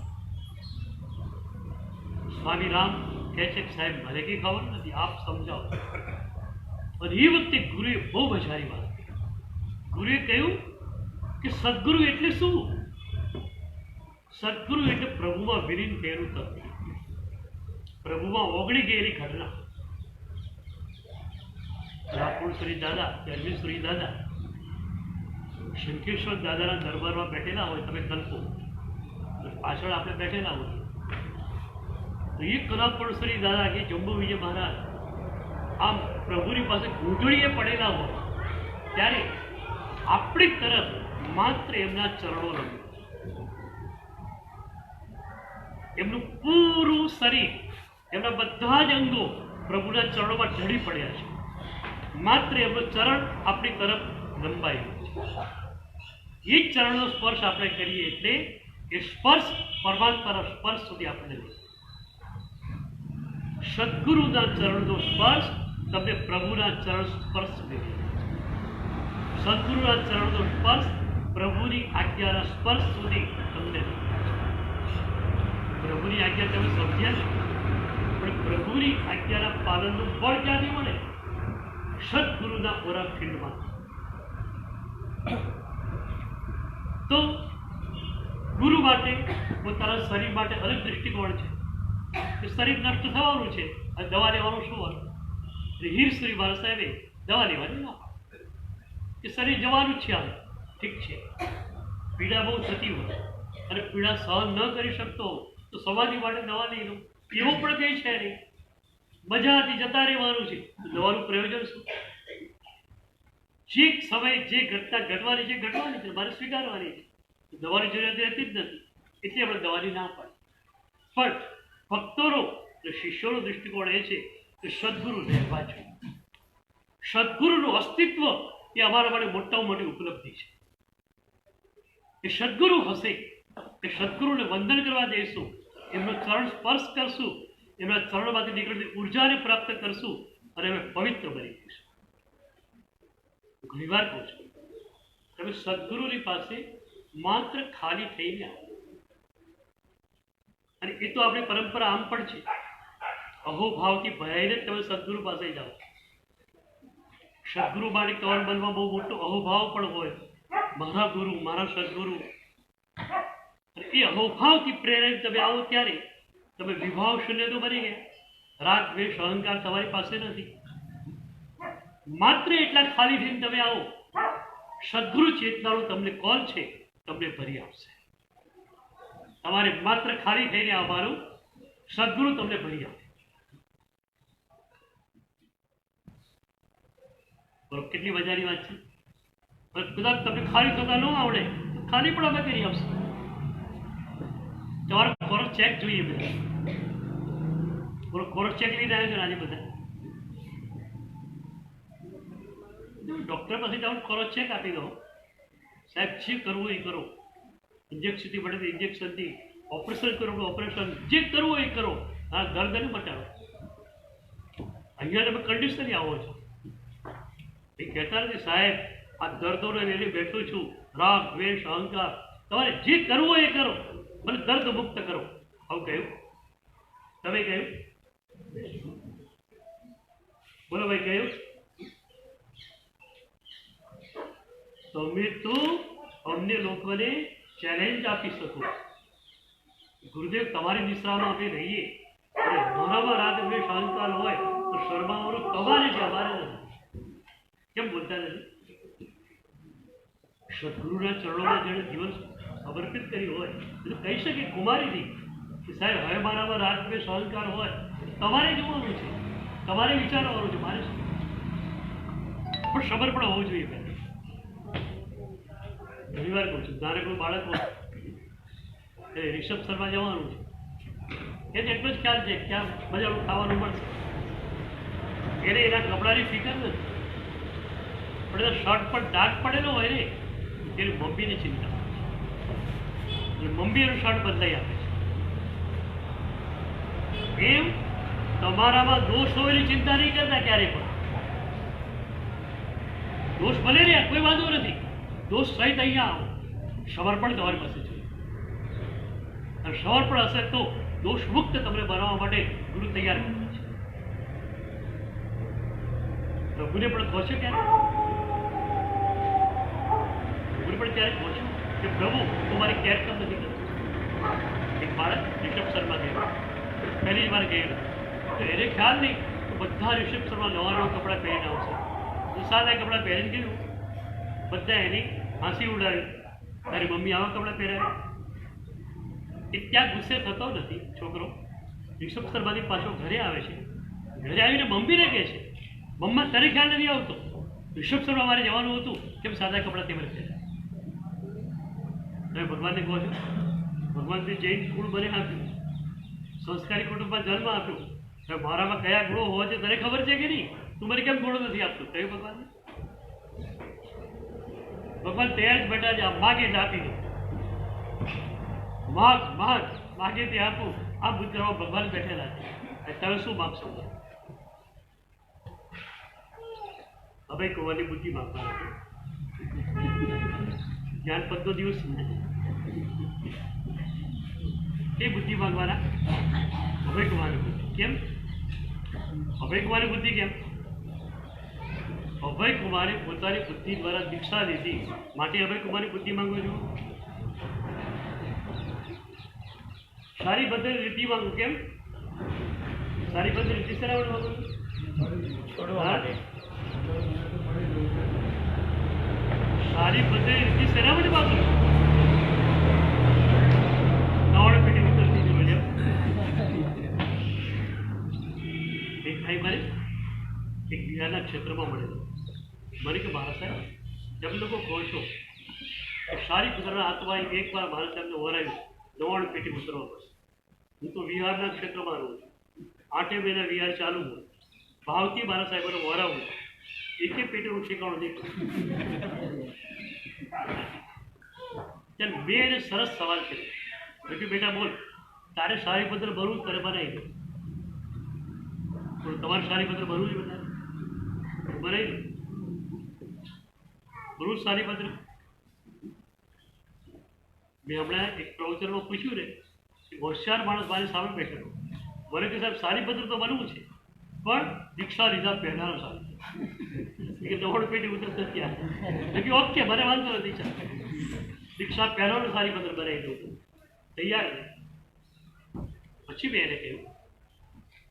સ્વામી રામ કહે છે કે સાહેબ મને કંઈ ખબર નથી, આપ સમજાવો. અને એ વખતે ગુરુએ બહુ મજાની વાત કરી. ગુરુએ કહ્યું કે સદગુરુ એટલે શું? સદગુરુ એટલે પ્રભુમાં વિલીન થયેલું તત્વ, પ્રભુમાં ઓગળી ગયેલી ઘટના. રાપુરશ્રી દાદા, ધર્મેશ્વરી દાદા શંકેશ્વર દાદાના દરબારમાં બેઠેલા હોય, તમે કલ્પો પાછળ આપણે બેઠેલા હોય તો એ કલાપુરશ્રી દાદા કે જંબુ વિજય મહારાજ આમ પ્રભુની પાસે ઘૂંટણીએ પડેલા હોય ત્યારે આપણી તરફ માત્ર એમના ચરણો રમે, એમનું પૂરું શરીર, એમના બધા જ અંગો પ્રભુના ચરણોમાં ઢળી પડ્યા છે, માત્ર એમનું ચરણ આપણી તરફ લંબાયું છે. એ જ ચરણનો સ્પર્શ આપણે કરીએ એટલે એ સ્પર્શ પરમાત્માના સ્પર્શ સુધી આપણે લઈએ. સદગુરુના ચરણનો સ્પર્શ તમને પ્રભુના ચરણ સ્પર્શ સુધી લઈ જાય. સદગુરુના ચરણનો સ્પર્શ પ્રભુની આજ્ઞાના સ્પર્શ સુધી તમને લઈ જાય. પ્રભુની આજ્ઞા તમે સમજ્યા છો, પણ પ્રભુની આજ્ઞાના પાલનનું ફળ ક્યાંથી મળે? સદગુરુના ઓરા ફીલ્ડમાં. તો ગુરુ માટે પોતાના શરીર માટે અલગ દૃષ્ટિકોણ છે કે શરીર નષ્ટ થવાનું છે અને દવા લેવાનું શું હતું? હીરશ્રી બાલા સાહેબે દવા લેવાની ના કે શરીર જવાનું જ છે. આમ ઠીક છે, પીડા બહુ થતી હોય અને પીડા સહન ન કરી શકતો તો સમાધિ માટે દવા લઈ લો, એવું પણ કંઈ છે નહીં. મજાથી જતા રહેવાનું છે, તો દવાનું પ્રયોજન શું? જે સમય જે ઘટના ઘટવાની છે મારે સ્વીકારવાની છે. દવાની જરૂરિયાત રહેતી જ નથી, એટલે આપણે દવાની ના પાડીએ. પણ ભક્તોનો અને શિષ્યોનો દૃષ્ટિકોણ એ છે કે સદગુરુ રહેવા જોઈએ. સદગુરુનું અસ્તિત્વ એ અમારા માટે મોટામાં મોટી ઉપલબ્ધિ છે. એ સદગુરુ હશે, એ સદગુરુને વંદન કરવા જઈશું, એમનો ચરણ સ્પર્શ કરશું, એમના ચરણમાંથી નીકળતી ઉર્જાને પ્રાપ્ત કરશું અને અમે પવિત્ર બની જઈશું. ઘણી વાર કહું છું, તમે સદગુરુની પાસે માત્ર ખાલી થઈને આવો. અને એ તો આપણી પરંપરા આમ પણ છે, અહોભાવથી ભરાઈને તમે સદગુરુ પાસે જાઓ. સદગુરુ માટે કવર બનવા બહુ મોટો અહોભાવ પણ હોય, મારા ગુરુ, મારા સદગુરુ. અને એ અહોભાવથી પ્રેરાઈને તમે આવો ત્યારે તમે વિભાવ શૂન્ય તો બની ગયા. રાગ, દ્વેષ, અહંકાર તમારી પાસે નથી. માત્ર એટલા ખાલી થઈને તમે આવો, સદગુરુ ચેતનાનો તમને કોલ છે, તમને ભરી આપશે. તમારે માત્ર ખાલી થઈને આવવાનું, સદગુરુ તમને ભરી આપે. બરોબર, કેટલી મજાની વાત છે. કદાચ તમને ખાલી થતા ન આવડે તો ખાલી પણ અમે કરી આપશે. તમારો કોરસ ચેક જોઈએ બધા. કોરસ ચેક લઈને આવ્યો છે આજે બધા. ડૉક્ટર પાસે જાઓ, કોરસ ચેક આપી દો. સાહેબ જે કરવું એ કરો, ઇન્જેક્શનથી પડે તો ઇન્જેક્શનથી, ઓપરેશન કરો ઓપરેશન, જે કરવું એ કરો. હા, દર્દ નહીં મટાડો. અહીંયા તમે કન્ડિશનલી આવો છો. એ કહેતા નથી સાહેબ આ દર્દોને લઈને બેઠું છું, રાગ, દ્વેષ, અહંકાર, તમારે જે કરવું એ કરો, મને દર્દ મુક્ત કરો. આવું કહ્યું? તમે કહ્યું? બોલો ભાઈ, કહ્યું? તમે તો અમને લોકોને ચેલેન્જ આપી શકો. ગુરુદેવ તમારી નિશ્રામાં અમે રહીએ અને મારામાં રાગ, દ્વેષ, અહંકાર હોય તો શરમાવાનું તમારે છે, અમારે નથી. કેમ બોલતા નથી? સદગુરુના ચરણોમાં જેણે જીવન સમર્પિત કર્યું હોય એટલે કહી શકે કુમારીથી કે સાહેબ હવે મારામાં રાગ, દ્વેષ, અહંકાર હોય તમારે જોવાનું છે, તમારે વિચારવાનું છે, મારે શું. પણ સમર્પણ હોવું જોઈએ. ઘણી વાર કહું છું, નાનકડું બાળક હોય એ રિષભ શર્મા જવાનું છે, એને એટલો જ ખ્યાલ છે કે આ મજાનું ખાવાનું મળશે. એને એના કપડાની ફિકર નથી, પણ એના શર્ટ પર ડાઘ પડેલો હોય ને એની મમ્મીની ચિંતા. એટલે મમ્મી એનું શર્ટ બદલાઈ આપે છે. એમ તમારામાં દોષ હોય એની ચિંતા નહીં કરતા ક્યારેય પણ. દોષ ભલે રહ્યા, કોઈ વાંધો નથી, દોષ સહિત અહીંયા આવો. સમર્પણ તમારી પાસે જોઈએ, અને સમર્પણ હશે તો દોષ મુક્ત તમને બનાવવા માટે ગુરુ તૈયાર કરે છે. પ્રભુને પણ કહો છો ક્યારે? પ્રભુને પણ ત્યારે કહો છો કે પ્રભુ તમારી કેર કેમ નથી કરતો? એક બાળક રિષભ શર્મા ગયેલો, પહેલી જ વાર ગયેલો, તો એને ખ્યાલ નહીં તો બધા રિષભ શર્મા નવા નવા કપડાં પહેરીને આવશે. તો સાદા કપડાં પહેરીને ગયું, બધા એની હાંસી ઉડાવી, તારી મમ્મી આવા કપડાં પહેરાવે. એ ત્યાં ગુસ્સે થતો નથી છોકરો. રિષભ શર્માની પાછો ઘરે આવે છે, ઘરે આવીને મમ્મીને કહે છે, મમ્મા તને ખ્યાલ નથી આવતો, રિષભ શર્મા મારે જવાનું હતું, કેમ સાદા કપડાં તે મને પહેર્યા? તમે ભગવાનને કહો છો, ભગવાનને જૈન કુળ મને આપ્યું, સંસ્કારી કુટુંબમાં જન્મ આપ્યો, હવે મારામાં કયા ગુણો હોવા છે તને ખબર છે કે નહીં? તું મને કેમ ગુણો નથી આપતો? કહ્યું ભગવાનને? ભગવાન તૈયાર જ બેઠા છે, માગે જ આપી દો, માગ માગ માગે તે આપું. આ બુદ્ધ કરવા ભગવાન બેઠેલા છે. તમે શું માગશો? હવે કુંવરની બુદ્ધિ માગવા જ્ઞાન પદનો દિવસ એ બુદ્ધિ માગવાના. હવે કુંવરની બુદ્ધિ કેમ? હવે કુંવરની બુદ્ધિ કેમ? અભય કુમારે પોતાની બુદ્ધિ દ્વારા દીક્ષા લીધી, માટે અભય કુમારની બુદ્ધિ માંગુ છું. સારી બધી રીતિ માંગુ. કેમ સારી બધી રીતિ શેના માંગુ છું? સારી બધી રીતિ શેના માટે માંગુ છું? નવડ પેટી ઉતરતી જોઈએ. એક ભાઈ મને એક બિહારના ક્ષેત્રમાં મળેલો, મને કે મારા સાહેબ તમે લોકો કહો છો કે સારી કુદરના હાથમાં એકવાર મારા સાહેબને વરાયું 99 પેટી ઉતરવા પડશે. હું તો વિહારના ક્ષેત્રમાં રહું છું, 8 મહિના વિહાર ચાલુ હોય, ભાવથી મારા સાહેબને વરાવું, એકે પેટીનું ઠેકાણું નહીં. ત્યારે બે એને સરસ સવાલ કર્યો કે બેટા બોલ, તારે સારી પત્ર ભરવું તારે બનાવી દો. તમારે સારી પત્ર ભરવું જ બધા બનાવી દો, ભરવું સારી પત્ર. મેં હમણાં એક પ્રવચનમાં પૂછ્યું ને કે હોશિયાર માણસ મારી સામે બેઠેલો, મને કે સાહેબ સારી પત્ર તો બનવું છે પણ દીક્ષા લીધા પહેલાનો સારું કે 99 પેટી ઉતરતા ત્યાં કે ઓકે મને વાંધો નથી, ચાલ દીક્ષા પહેલાનો સારી પત્ર બનાવી દઉં, તૈયાર. પછી મેં એને કહ્યું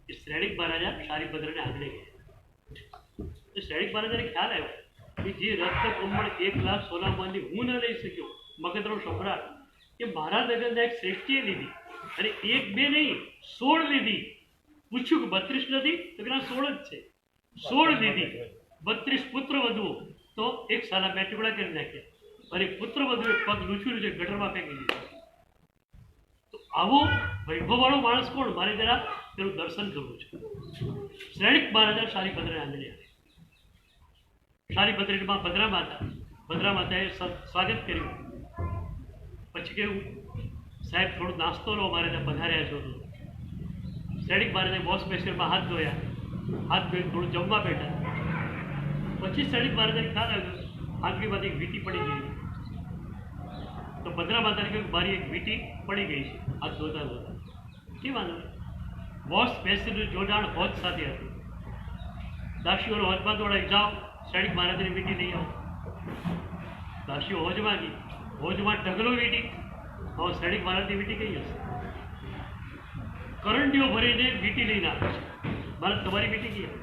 કે શ્રેણિક મહારાજા સારી પત્રને આંગણે ગયા. શ્રેણિક મહારાજાને ખ્યાલ આવ્યો કે જે રત્ન કમળ 1 લાખ સોનામાંથી હું ન લઈ શક્યો, મગધનો સમ્રાટ, કે મારા નગરના એક શ્રેષ્ઠીએ લીધી અને 1 2 નહીં 16 લીધી. પૂછ્યું કે 32 નથી તો કે 16 જ છે. 16 લીધી, 32 પુત્ર વધુઓ, તો એક સાલા 2 ટુકડા કરી નાખ્યા અને પુત્ર વધુએ પગ લૂછ્યું છે ગટરમાં ફેંકી દીધું. તો આવો વૈભવવાળો માણસ કોણ? મારે જરા તેનું દર્શન કરવું છે. શ્રેણિક મહારાજા સારી પત્રને આંગણે આવે. સારી પત્રીમાં ભદ્રા માતાએ સ્વાગત કર્યું. પછી કેવું, સાહેબ થોડો નાસ્તો લો, મારે ત્યાં પધાર્યા છો. શ્રેણિક મહારાજે વોશ બેસિનમાં હાથ ધોયા, હાથ ધોઈને થોડું જમવા બેઠા. પછી શ્રેણિક મહારાજાને ખ્યાલ આવ્યો આગળીમાંથી એક વીંટી પડી ગઈ. તો ભદ્રા માતાને કહ્યું મારી એક વીંટી પડી ગઈ છે હાથ ધોતા ધોતા. કે વાંધો વોશ બેસિનનું જોડાણ હોજ સાથે હતું. દાસીઓનો હોજમાં દોડાઈ જાઓ, શ્રેણિક મહારાજની વીંટી લઈ આવો. દાસીઓ હોજમાં ગઈ, હોજમાં ઢગલો વીંટી. હવે શ્રેણિક મહારાજની વીંટી કઈ હશે? કરંડીઓ ભરીને વીંટી લઈને આવે છે. મારે તમારી વીંટી કઈ આવે?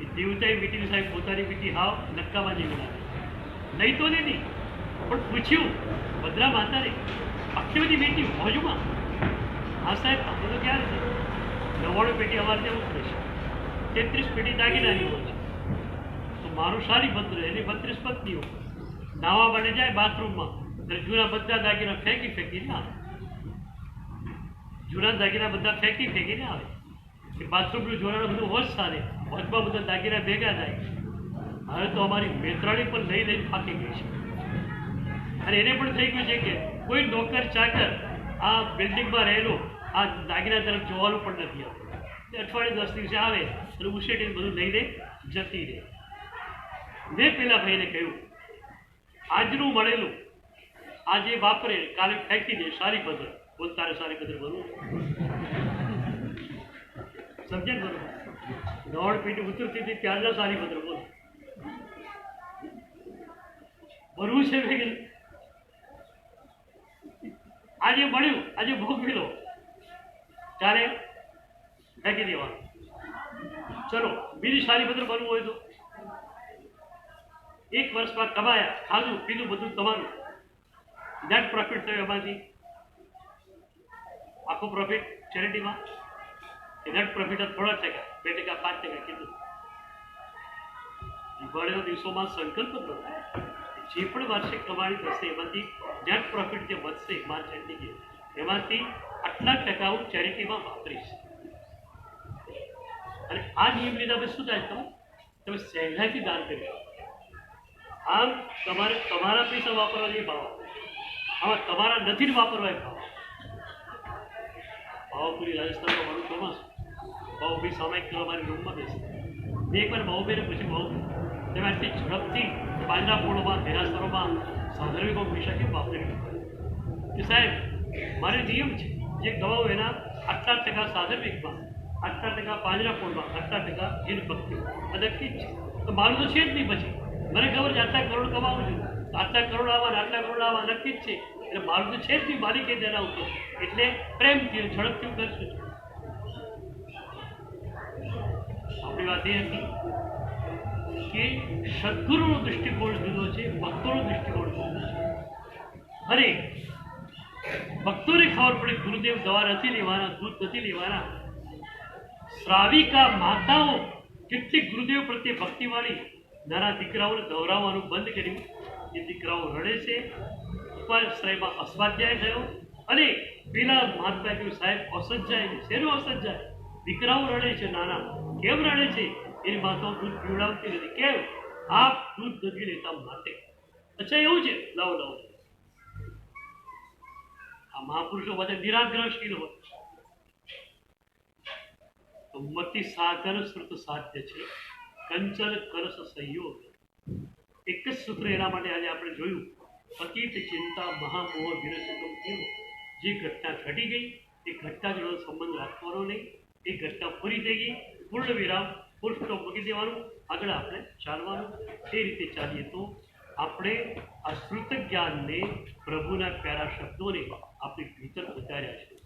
એ દેવતાએ વીંટીની સાહેબ પોતાની વીંટી હાવ નક્કામાં જેવી લાગે. નહીં તો નહીં, પણ પૂછ્યું ભદ્રા માતાને આટલી બધી વીંટી હોજમાં? હા સાહેબ આપણે તો ક્યારે છે? 99 પેટી અમારે ત્યાં ઉતરે છે, 33 પેટી દાગીનાની હોય છે. તો મારું સારી પત્ર, એની 32 પત્નીઓ નાવા માટે જાય બાથરૂમમાં, એટલે જૂના બધા દાગીના ફેંકીને આવે. જૂના દાગીના બધા ફેંકીને આવે. એ બાથરૂમનું જોડાણ બધું હોજ સાથે, હોજમાં બધા દાગીના ભેગા થાય. હવે તો અમારી મેત્રાણી પણ લઈ ફાંકી ગઈ છે. અને એને પણ થઈ ગયું છે કે કોઈ નોકર ચાકર આ બિલ્ડિંગમાં રહેલો આ દાગીના તરફ જોવાનું પણ નથી આવતું. અઠવાડિયે 10 દિવસે આવે અને ઉછેટીને બધું લઈને જતી રહે. મેં પેલા ભાઈને કહ્યું આજનું મળેલું આજે વાપરે કાલે ફેંકી દે સારી પત્ર. બોલ તારે સારી પત્ર ભરવું? સમજ્યા બરોબર? 99 પેટી ઉતરતી હતી ત્યારના સારી પત્ર બોલ ભરવું છે. મેં આજે મળ્યું, આજે ભોગવી લો, ત્યારે ફેંકી દેવાનું. ચલો બીજી સારી પત્ર બનવું હોય તો 1 વર્ષમાં કમાયા, ખાધું પીધું બધું તમારું, નેટ પ્રોફિટ થયો, એમાંથી આખો પ્રોફિટ ચેરિટીમાં. એ નેટ પ્રોફિટ થોડા ટકા, 2% 5% કીધું. દિવાળીના દિવસોમાં સંકલ્પ કરો જે પણ વાર્ષિક કમાણી થશે એમાંથી નેટ પ્રોફિટ જે વધશે માર્ચ એન્ડિંગે એમાંથી આટલા ટકા હું ચેરિટીમાં વાપરીશ. અને આ નિયમ લીધા પછી શું થાય? તમે સહેલાઈથી દાન કરી. આમ તમારે તમારા પૈસા વાપરવા નહીં ભાવ, આમાં તમારા નથી વાપરવા ભાવ. ભાવપુરી રાજસ્થાનમાં મારું ચોમાસું, ભાવભાઈ સામાયિક કરવા મારી રૂમમાં બેસી. મેં એકવાર ભાવભાઈને પૂછ્યું, ભાવ તમે આટલી ઝડપથી પાંજરાપોળોમાં દેરાસરોમાં સાધર્મિકો પૈસા કેમ વાપરી? કે સાહેબ મારે નિયમ છે, જે ગવાઓ એના આટલા ટકા સાધર્મિકમાં, આટલા ટકા પાંજરાપોળમાં, આટલા ટકા જીન ભક્તિઓ નક્કી જ છે. તો મારું તો છે જ નહીં. પછી મને ખબર છે આટલા કરોડ કમાવું છું, આટલા કરોડ આવવા આટલા કરોડ આવવા નક્કી જ છે. એટલે મારું તો છે જ નહીં, માલિકે તેના ઉપર. એટલે પ્રેમથી ઝડપથી કરશું. આપણી વાત એ હતી કે સદગુરુનો દૃષ્ટિકોણ જુદો છે, ભક્તોનો દૃષ્ટિકોણ જુદો છે. અરે ભક્તોને ખબર પડે ગુરુદેવ દવા નથી લેવાના, દૂધ નથી લેવાના, શ્રાવિકા માતાઓ કેટલીક ગુરુદેવ પ્રત્યે ભક્તિવાળી નાના દીકરાઓને દોરાવવાનું બંધ કર્યું. એ દીકરાઓ રડે છે. ઉપાશ્રયમાં અસ્વાધ્યાય થયો અને પેલા મહાત્માએ કહ્યું, સાહેબ અસજ્જાય છે. શેનું અસજ્જાય? દીકરાઓ રડે છે નાના. કેમ રડે છે? એની માતાઓ દૂધ પીવડાવતી નથી. કેમ? આપ દૂધ નથી લેતા માટે. અચ્છા એવું છે? લાવો લાવો. આ મહાપુરુષો બધા નિરાગ્રહશીલ હોય. મતિ સાધન શ્રુત સાધ્ય છે, કંચન કરસ સંયોગ. એક જ સૂત્ર એના માટે આજે આપણે જોયું. અતીત ચિંતા મહામોહ વિરસિતો કેવો. જે ઘટના ઘટી ગઈ એ ઘટના જોડે સંબંધ રાખવાનો નહીં. એ ઘટના પૂરી થઈ ગઈ, પૂર્ણ વિરામ, ફૂલ સ્ટોપ મૂકી દેવાનું, આગળ આપણે ચાલવાનું. એ રીતે ચાલીએ તો આપણે આ શ્રુત જ્ઞાનને, પ્રભુના પ્યારા શબ્દોને આપણી ભીતર ઉતાર્યા છે.